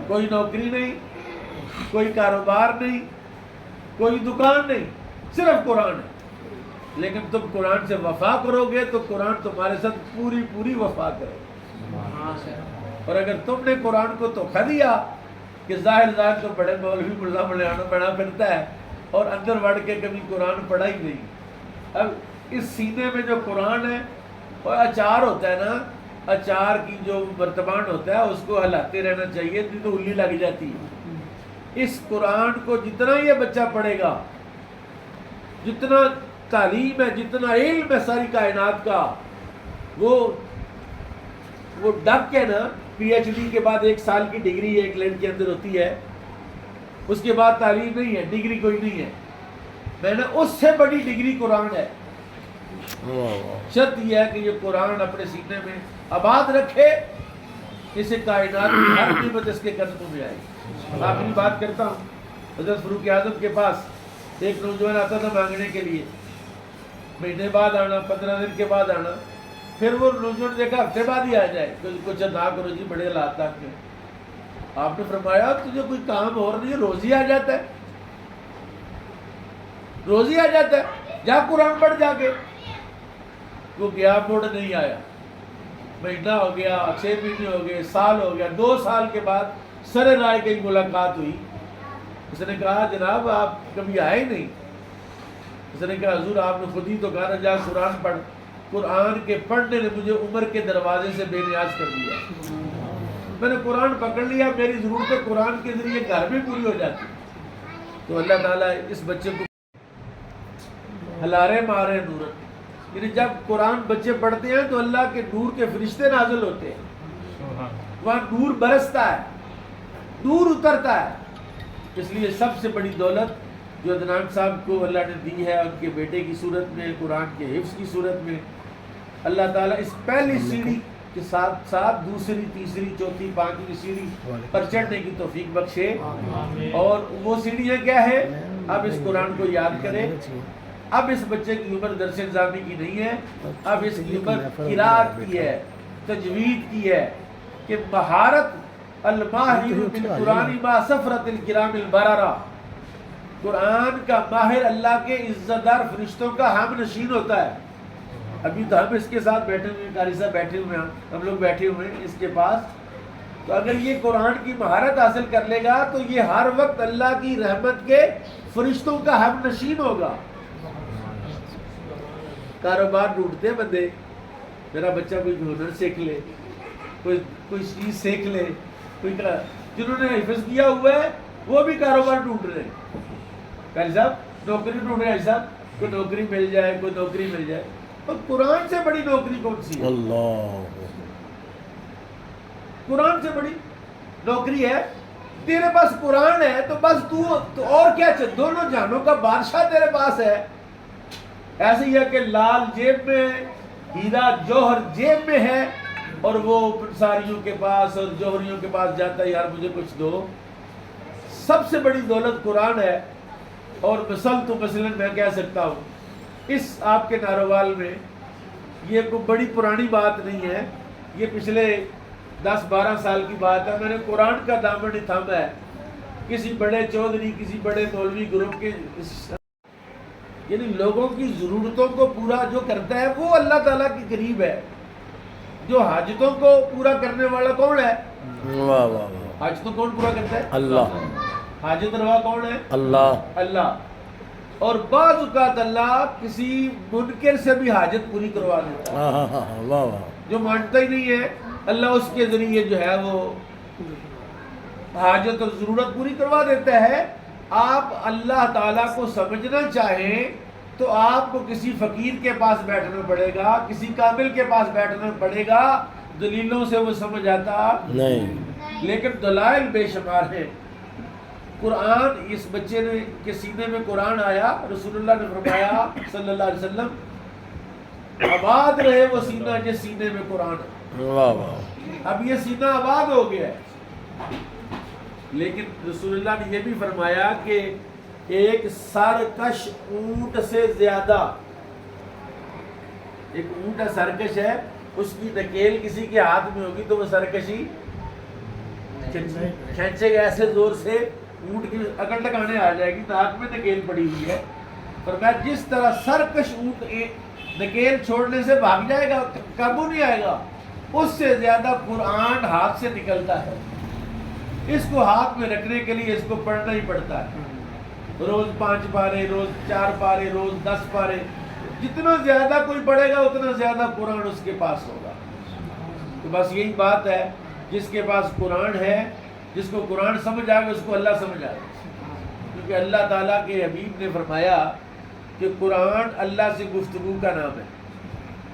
کوئی نوکری نہیں، کوئی کاروبار نہیں، کوئی دکان نہیں، صرف قرآن ہے۔ لیکن تم قرآن سے وفا کرو گے تو قرآن تمہارے ساتھ پوری پوری وفا کرے گا۔ اور اگر تم نے قرآن کو دھوکا دیا کہ ظاہر تو بڑے مولوی ملا مولانا بنا پھرتا ہے اور اندر بڑھ کے کبھی قرآن پڑھا ہی نہیں۔ اب اس سینے میں جو قرآن ہے، اور اچار ہوتا ہے نا، اچار کی جو برتبان ہوتا ہے اس کو ہلاتے رہنا چاہیے، نہیں تو اللی لگ جاتی ہے۔ اس قرآن کو جتنا یہ بچہ پڑھے گا، جتنا تعلیم ہے، جتنا علم ہے ساری کائنات کا، وہ ڈک کے نا، پی ایچ ڈی کے بعد 1 سال کی ڈگری ایک لڑکی کے اندر ہوتی ہے، اس کے بعد تعلیم نہیں ہے، ڈگری کوئی نہیں ہے، میں نے اس سے بڑی ڈگری قرآن ہے۔ شرط یہ ہے کہ یہ قرآن اپنے سینے میں آباد رکھے، اسے کائنات کی ہر قیمت اس کے قدموں میں آئے۔ آخری بات کرتا ہوں، حضرت فاروق اعظم کے پاس ایک نوجوان آتا تھا مانگنے کے لیے، مہینے بعد آنا، 15 دن کے بعد آنا، پھر وہ نوجوان دیکھا ہفتے بعد ہی آ جائے، کچھ ادا کرو جی، بڑے حالات تک میں۔ آپ نے فرمایا تجھے کوئی کام اور نہیں، روز ہی آ جاتا ہے، روز ہی آ جاتا ہے، جا قرآن پڑھ جا کے۔ وہ گیا، مڑ نہیں آیا، مہینہ ہو گیا، 6 مہینے ہو گئے، سال ہو گیا، 2 سال کے بعد سر رائے کی ملاقات ہوئی۔ اس نے کہا جناب آپ کبھی آئے نہیں؟ اس نے کہا حضور آپ نے خود ہی تو کہا جا قرآن پڑھ۔ قرآن کے پڑھنے نے مجھے عمر کے دروازے سے بے نیاز کر دیا، میں نے قرآن پکڑ لیا، میری ضرورتیں قرآن کے ذریعے گھر میں پوری ہو جاتی۔ تو اللہ تعالیٰ اس بچے کو ہلارے مارے نور، یعنی جب قرآن بچے پڑھتے ہیں تو اللہ کے نور کے فرشتے نازل ہوتے ہیں، وہاں نور برستا ہے، نور اترتا ہے۔ اس لیے سب سے بڑی دولت جو عدنان صاحب کو اللہ نے دی ہے، ان کے بیٹے کی صورت میں، قرآن کے حفظ کی صورت میں، اللہ تعالیٰ اس پہلی سیڑھی کے ساتھ ساتھ دوسری، تیسری، چوتھی، 5ویں سیڑھی پر چڑھنے کی توفیق بخشے۔ اور وہ سیڑھیاں کیا ہے؟ اب اس قرآن کو یاد کرے۔ اب اس بچے کی عمر درس نظامی کی نہیں ہے، اب اس کی عمر قرات کی ہے، تجوید کی ہے، کہ مہارت الماہر بالقرآن ما سفرت الکرام البررہ، قرآن کا ماہر اللہ کے عزت دار فرشتوں کا ہم نشین ہوتا ہے۔ ابھی تو ہم اس کے ساتھ بیٹھے ہوئے ہیں، قاری صاحب بیٹھے ہوئے ہیں، ہم لوگ بیٹھے ہوئے ہیں اس کے پاس، تو اگر یہ قرآن کی مہارت حاصل کر لے گا تو یہ ہر وقت اللہ کی رحمت کے فرشتوں کا ہم نشین ہوگا۔ کاروبار ڈھونڈتے بندے، میرا بچہ کوئی ہنر سیکھ لے، کوئی چیز سیکھ لے، جنہوں نے حفظ کیا ہوا ہے وہ بھی کاروبار ڈھونڈ رہے ہیں۔ قاری صاحب نوکری ڈھونڈ رہے ہیں، صاحب کوئی نوکری مل جائے، کوئی نوکری مل جائے، اور قرآن سے بڑی نوکری کون سی ہے؟ اللہ، قرآن سے بڑی نوکری ہے۔ تیرے پاس قرآن ہے تو بس تو اور کیا چاہے، دونوں جہانوں کا بادشاہ تیرے پاس ہے۔ ایسے ہی ہے کہ لال جیب میں ہے، ہیرا جوہر جیب میں ہے، اور وہ پنساریوں کے پاس اور جوہریوں کے پاس جاتا ہے، یار مجھے کچھ دو۔ سب سے بڑی دولت قرآن ہے۔ اور مثلاً میں کہہ سکتا ہوں اس آپ کے ناروال میں، یہ کوئی بڑی پرانی بات نہیں ہے، یہ پچھلے 10-12 سال کی بات ہے، میں نے قرآن کا دامن نہیں تھاما ہے کسی بڑے چودھری، کسی بڑے مولوی گروپ کے، یعنی لوگوں کی ضرورتوں کو پورا جو کرتا ہے وہ اللہ تعالیٰ کے قریب ہے۔ جو حاجتوں کو پورا کرنے والا کون ہے؟ حاجتوں کون پورا کرتا ہے؟ اللہ۔ حاجت روا کون ہے؟ اللہ۔ اور بعض اوقات اللہ کسی منکر سے بھی حاجت پوری کروا دیتا ہے، جو مانتا ہی نہیں ہے، اللہ اس کے ذریعے جو ہے وہ حاجت اور ضرورت پوری کروا دیتا ہے۔ آپ اللہ تعالیٰ کو سمجھنا چاہیں تو آپ کو کسی فقیر کے پاس بیٹھنا پڑے گا، کسی کامل کے پاس بیٹھنا پڑے گا، دلیلوں سے وہ سمجھ آتا نہیں، لیکن دلائل بے شمار ہیں۔ قرآن اس بچے نے کے سینے میں قرآن آیا، رسول اللہ نے فرمایا صلی اللہ علیہ وسلم، آباد رہے وہ سینہ جس سینے میں قرآن ہے۔ اب یہ سینہ آباد ہو گیا ہے، لیکن رسول اللہ نے یہ بھی فرمایا کہ ایک سرکش اونٹ سے زیادہ، ایک اونٹ سرکش ہے، اس کی نکیل کسی کے ہاتھ میں ہوگی تو وہ سرکشی کھینچے گا ایسے زور سے اونٹ کی عقل ٹکانے آ جائے گی، ناک میں نکیل پڑی ہوئی ہے۔ فرمایا جس طرح سرکش اونٹ نکیل چھوڑنے سے بھاگ جائے گا، قابو نہیں آئے گا، اس سے زیادہ قرآن ہاتھ سے نکلتا ہے۔ اس کو ہاتھ میں رکھنے کے لیے اس کو پڑھنا ہی پڑتا ہے، روز 5 پارے، روز 4 پارے، روز 10 پارے، جتنا زیادہ کوئی پڑھے گا اتنا زیادہ قرآن اس کے پاس ہوگا۔ تو بس یہی بات ہے، جس کے پاس قرآن ہے، جس کو قرآن سمجھ آ گیا اس کو اللہ سمجھ آ گیا، کیونکہ اللہ تعالیٰ کے حبیب نے فرمایا کہ قرآن اللہ سے گفتگو کا نام ہے۔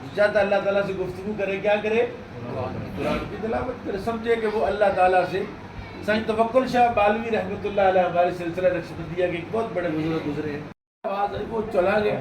جو چاہتا اللہ تعالیٰ سے گفتگو کرے، کیا کرے؟ قرآن کی تلاوت کرے، سمجھے کہ وہ اللہ تعالیٰ سے۔ سائیں توکل شاہ بالوی رحمۃ اللہ علیہ ہمارے سلسلہ نقشبندیہ کے ایک بہت بڑے بزرگ گزرے ہیں، آواز آئی وہ چلا گیا،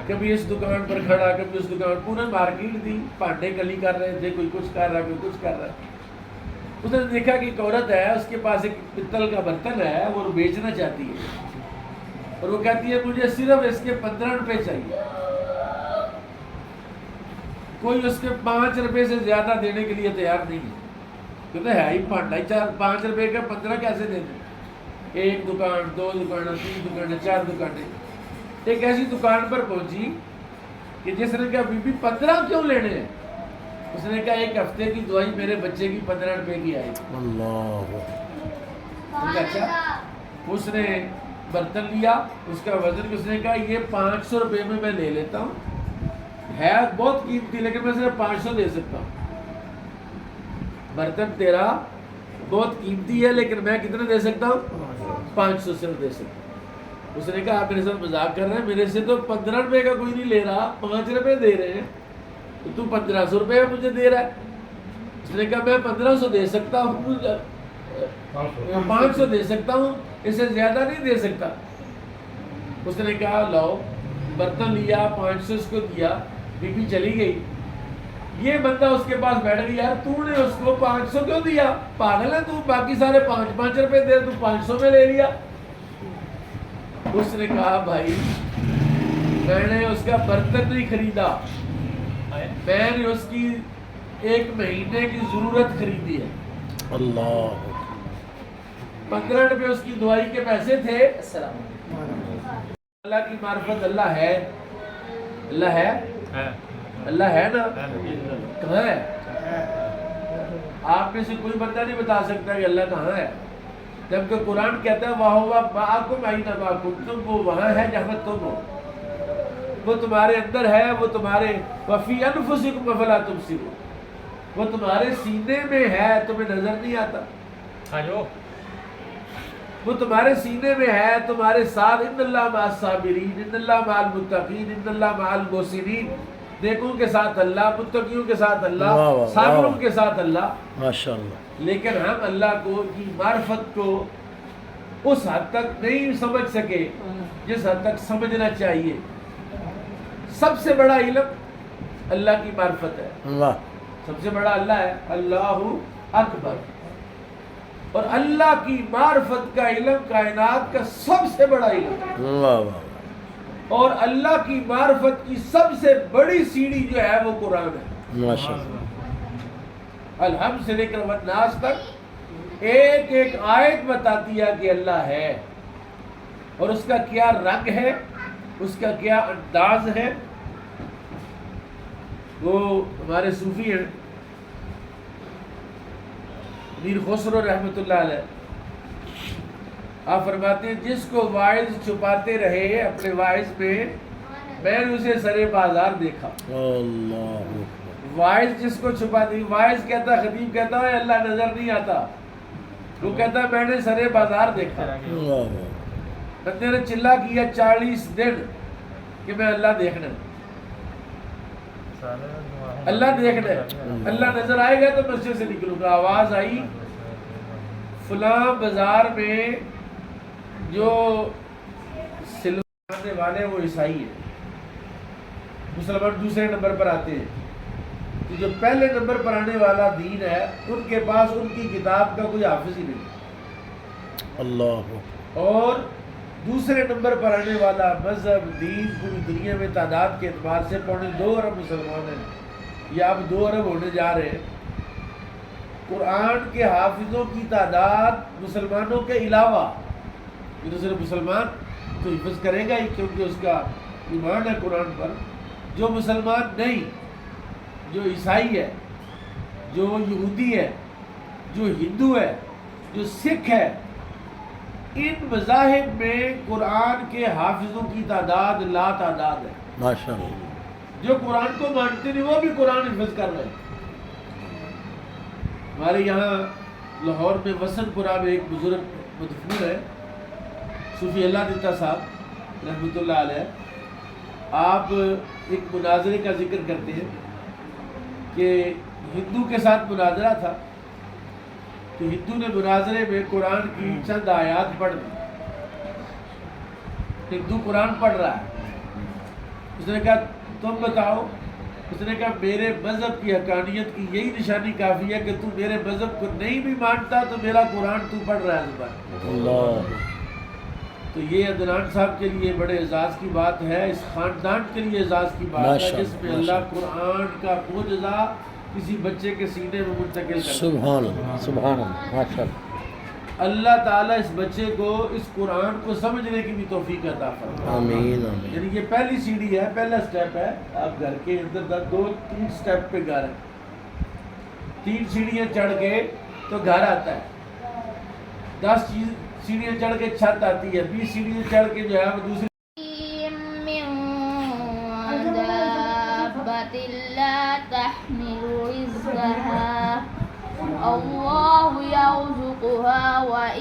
کبھی اس دکان پر کھڑا، کبھی اس دکان، پورا مارکیٹ تھی، پانڈے گلی کر رہے تھے، کوئی کچھ کر رہا، کوئی کچھ کر رہا۔ اس نے دیکھا کہ ایک عورت ہے، اس کے پاس ایک پتل کا برتن ہے، وہ بیچنا چاہتی ہے، اور وہ کہتی ہے مجھے صرف اس کے 15 روپے چاہیے، کوئی اس کے 5 روپے سے زیادہ دینے کے لیے تیار نہیں ہے، کہتے ہے ہی پانڈا ہی 5 روپے کا 15 کیسے دے دیں؟ ایک دکان، 2 دکانیں، 3 دکانیں، 4 دکانیں، ایک ایسی دکان پر پہنچی کہ جس نے کہا بی بی 15 کیوں لینے ہیں؟ اس نے کہا ایک ہفتے کی دوائی میرے بچے کی 15 روپے کی آئی۔ اللہ، اچھا۔ اس نے برتن لیا، اس کا وزن، اس نے کہا یہ 500 روپے میں میں لے لیتا ہوں، ہے بہت قیمتی لیکن میں صرف 500 دے سکتا ہوں۔ برتن تیرا بہت قیمتی ہے لیکن میں کتنے دے سکتا ہوں؟ 500 صرف دے سکتا ہوں۔ اس نے کہا آپ میرے ساتھ مذاق کر رہے ہیں، میرے سے تو 15 روپے کا کوئی نہیں لے رہا، 5 روپے دے رہے ہیں، تو 1500 روپے مجھے دے رہا ہے۔ اس نے کہا میں 1500 دے سکتا ہوں، 500 دے سکتا ہوں، اس سے زیادہ نہیں دے سکتا۔ اس نے کہا لاؤ، برتن لیا، 500 اس کو دیا، بی بی چلی گئی۔ یہ بندہ اس کے پاس بیٹھ گیا، یار تو نے اس کو 500 کیوں دیا؟ پاگل ہے تو، باقی سارے 5 روپے دے، تو 500 میں لے لیا۔ اس نے کہا بھائی میں نے اس کا برتن نہیں خریدا، میں نے اس کی 1 مہینے کی ضرورت خریدی ہے۔ اللہ، 15 روپے اس کی دوائی کے پیسے تھے۔ اللہ کی معرفت، اللہ ہے، اللہ ہے، اللہ ہے نا؟ کہاں ہے؟ آپ میں سے کوئی بندہ نہیں بتا سکتا کہ اللہ کہاں ہے، جبکہ قرآن کہتا ہے وَهُوَ مَعَكُمْ أَيْنَمَا كُنتُمْ، وہ وہاں ہے جہاں تم ہو، وہ تمہارے اندر ہے، وہ تمہارے وَفِي أَنفُسِكُمْ أَفَلَا تُبْصِرُونَ، وہ تمہارے سینے میں ہے، تمہیں نظر نہیں آتا، وہ تمہارے سینے میں ہے، تمہارے ساتھ۔ ان اللہ مع الصابرین، ان اللہ مع المتقین، ان اللہ مع المحسنین، نیکوں کے ساتھ اللہ، متقیوں کے ساتھ اللہ، صابروں کے ساتھ اللہ، ماشاءاللہ۔ لیکن ہم اللہ کو کی معرفت کو اس حد تک نہیں سمجھ سکے جس حد تک سمجھنا چاہیے۔ سب سے بڑا علم اللہ کی معرفت ہے، سب سے بڑا اللہ ہے، اللہ اکبر، اور اللہ کی معرفت کا علم کائنات کا سب سے بڑا علم، اور اللہ کی معرفت کی سب سے بڑی سیڑھی جو ہے وہ قرآن ہے، ماشاءاللہ۔ الحمد سے لے کر والناس تک ایک ایک آیت بتاتی ہے کہ اللہ ہے، اور اس کا کیا رنگ ہے، اس کا کیا انداز ہے۔ وہ ہمارے صوفی ہیں میر خسرو رحمۃ اللہ علیہ، آپ فرماتے ہیں جس کو واعظ چھپاتے رہے اپنے واعظ میں نے اسے سرے بازار دیکھا۔ واعظ جس کو چھپاتی، واعظ کہتا، خطیب کہتا ہے اللہ نظر نہیں آتا، وہ کہتا ہے میں نے سرے بازار دیکھا۔ بندے نے چلا کیا 40 دن کہ میں اللہ دیکھنا، اللہ دیکھنا، اللہ نظر آئے گا تو مسجد سے نکلوں گا۔ آواز آئی فلاں بازار میں جو سلوانے والے وہ عیسائی ہیں، مسلمان دوسرے نمبر پر آتے ہیں، تو جو پہلے نمبر پر آنے والا دین ہے ان کے پاس ان کی کتاب کا کوئی حافظ ہی نہیں، اللہ، اور دوسرے نمبر پر آنے والا مذہب دین پوری دنیا میں تعداد کے اعتبار سے 2.25 ارب مسلمان ہیں، یا اب 2 ارب ہونے جا رہے ہیں۔ قرآن کے حافظوں کی تعداد مسلمانوں کے علاوہ، یہ تو صرف مسلمان تو حفظ کرے گا ہی کیونکہ اس کا ایمان ہے قرآن پر، جو مسلمان نہیں، جو عیسائی ہے، جو یہودی ہے، جو ہندو ہے، جو سکھ ہے، ان مذاہب میں قرآن کے حافظوں کی تعداد لا تعداد ہے۔ ماشاء اللہ۔ جو قرآن کو مانتے نہیں وہ بھی قرآن حفظ کر رہے ہیں۔ ہمارے یہاں لاہور میں وسن پورہ میں ایک بزرگ مدفون ہے، صوفی اللہ دیتا صاحب رحمۃ اللہ علیہ۔ آپ ایک مناظرے کا ذکر کرتے ہیں کہ ہندو کے ساتھ مناظرہ تھا، تو ہندو نے مناظرے میں قرآن کی چند آیات پڑھ دی۔ ہندو قرآن پڑھ رہا ہے، اس نے کہا تم بتاؤ، اس نے کہا میرے مذہب کی حقانیت کی یہی نشانی کافی ہے کہ تو میرے مذہب کو نہیں بھی مانتا تو میرا قرآن تو پڑھ رہا ہے زبان۔ اللہ، تو یہ عدنان صاحب کے لیے بڑے اعزاز کی بات ہے، اس خاندان کے لیے اعزاز کی بات ہے جس میں اللہ قرآن کا معجزہ کسی بچے کے سینے میں منتقل کرتا ہے۔ سبحان اللہ، سبحان اللہ، ماشاء اللہ۔ اللہ تعالیٰ اس بچے کو اس قرآن کو سمجھنے کی بھی توفیق عطا فرمائے۔ آمین آمین۔ یعنی یہ پہلی سیڑھی ہے، پہلا سٹیپ ہے۔ آپ گھر کے اندر 2-3 سٹیپ پہ گھر ہے، 3 سیڑھیاں چڑھ کے تو گھر آتا ہے، 10 سیڑھیاں چڑھ کے چھت آتی ہے، 20 سیڑھیاں چڑھ کے جو ہے وہ دوسری اللہ یرزقها